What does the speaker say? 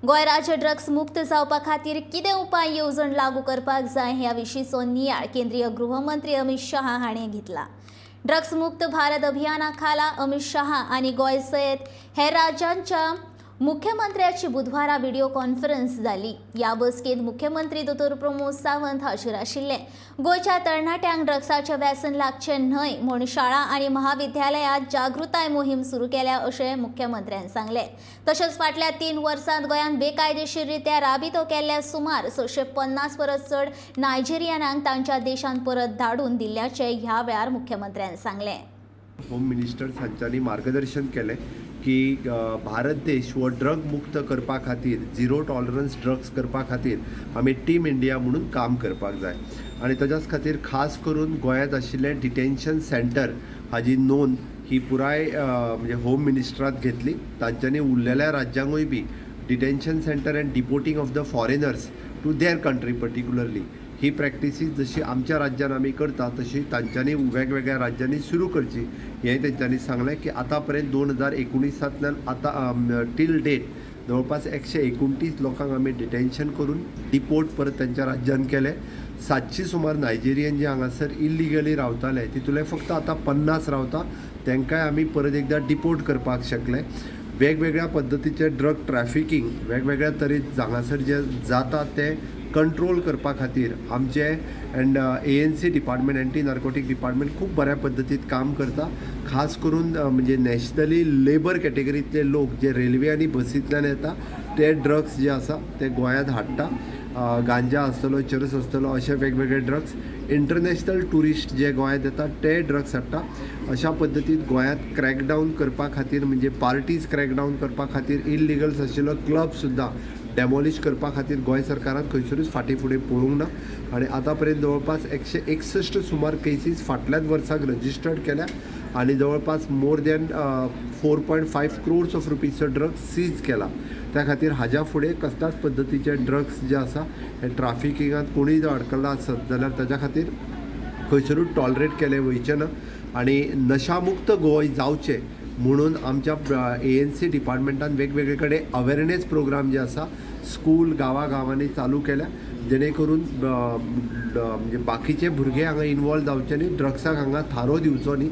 गोंय राज्य ड्रग्स मुक्त जावपा खातीर कितें उपाय येवजण लागू करपाक जाय ह्या विशींचो नियाळ केंद्रीय गृहमंत्री अमित शाह हाणें घेतला। ड्रग्स मुक्त भारत अभियाना खाला अमित शाह आनी गोंय सयत हेर राज्यांच्या मुख्यमंत्र्याची बुधवारा व्हिडिओ कॉन्फरन्स जाली। ह्या बसकेंत मुख्यमंत्री दोतोर प्रमोद सावंत हाजीर आशिल्ले। गोंयच्या तरणाट्यांक ड्रग्साचें व्यसन लागचें न्हय म्हूण शाळा आनी महाविद्यालयांत जागृताय मोहीम सुरू केल्या अशें मुख्यमंत्र्यान सांगलें। तशेंच फाटल्या 3 वर्सांत गोंयांत बेकायदेशीररित्या राबितो केल्ल्या सुमार 650 परस चड नायजेरियनांक तांच्या देशांत परत धाडून दिल्ल्याचें ह्या वेळार मुख्यमंत्र्यान सांगलें। होम मिनिस्टर हांच्यांनी मार्गदर्शन केलें की भारत देश हो ड्रग मुक्त करपा खातीर झिरो टॉलरन्स ड्रग्स करपा खातीर आमी टीम इंडिया म्हणून काम करपाक जाय आनी ताच्याच खातीर खास करून गोंयांत आशिल्लें डिटेन्शन सेंटर हाजी नोंद ही पुराय म्हणजे होम मिनिस्टरांत घेतली। तांच्यांनी उरलेल्या राज्यांकूय बी detention centre and deporting of the foreigners to their country particularly ही प्रॅक्टिसीस जशी आमच्या राज्यात आमी करता तशी तांच्यांनी वेगवेगळ्या राज्यांनी सुरू करची हें तेंच्यांनी सांगलें की आतां पर्यंत 2019तल्यान आतां टील डेट जवळपास 129 लोकांक आमी डिटेन्शन करून डिपोर्ट परत त्यांच्या राज्यांत केले। 700 सुमार नायजेरियन जे हांगासर इल्लिगली रावताले तितूंतले फक्त आतां 50 रावता तांकांय आमी परत एकदा डिपोर्ट करपाक शकले। वेगवेगळ्या पद्दतीचे ड्रग ट्रॅफिकींग वेगवेगळ्या तरेन हांगासर जे जाता ते कंट्रोल करपा खातीर आमचे end ANC department anti narcotic department खूब बऱ्या पद्दतीन काम करता। खास करून म्हणजे नॅशनली लेबर कॅटेगरींतले लोक जे रेल्वे आनी बसींतल्यान येता ते ड्रग्स जे आसा ते गोंयांत हाडटा। गांजा आसतलो चरस आसतलो अशे वेगवेगळे ड्रग्स इंटरनॅशनल टुरिस्ट जे गोंयांत येतात ते ड्रग्स हाडटा। अशा पद्दतीन गोंयांत क्रॅकडावन करपा खातीर म्हणजे पार्टीज क्रॅकडावन करपा खातीर इल्लिगल्स आशिल्लो क्लब सुद्दां डॅमॉलिश करपा खातीर गोंय सरकारान खंयसरूच फाटीं फुडें पळोवंक ना आनी आतां पर्यंत जवळपास 161 सुमार केसीस फाटल्याच वर्साक रजिस्टर्ड केल्या आनी जवळपास मोर दॅन 4.5 crores ऑफ रुपीजचो ड्रग्स सीज केला। त्या खातीर हाज्या फुडें कसल्याच पद्दतीचे ड्रग्स जे आसा हे ट्राफिकिंगांत कोणूय जर अडकला आसत जाल्यार ताच्या खातीर खंयसरूच टॉलरेट केले वयचे ना आनी नशामुक्त गोंय जावचें म्हणून आमच्या ANC डिपार्टमेंटान वेगवेगळे कडेन अवेरनेस प्रोग्राम जे आसा स्कूल गांवांनी चालू केल्या जेणे करून म्हणजे बाकीचे भुरगे हांगा इनवॉल्व जावचे न्ही ड्रग्साक हांगा थारो दिवचो न्ही।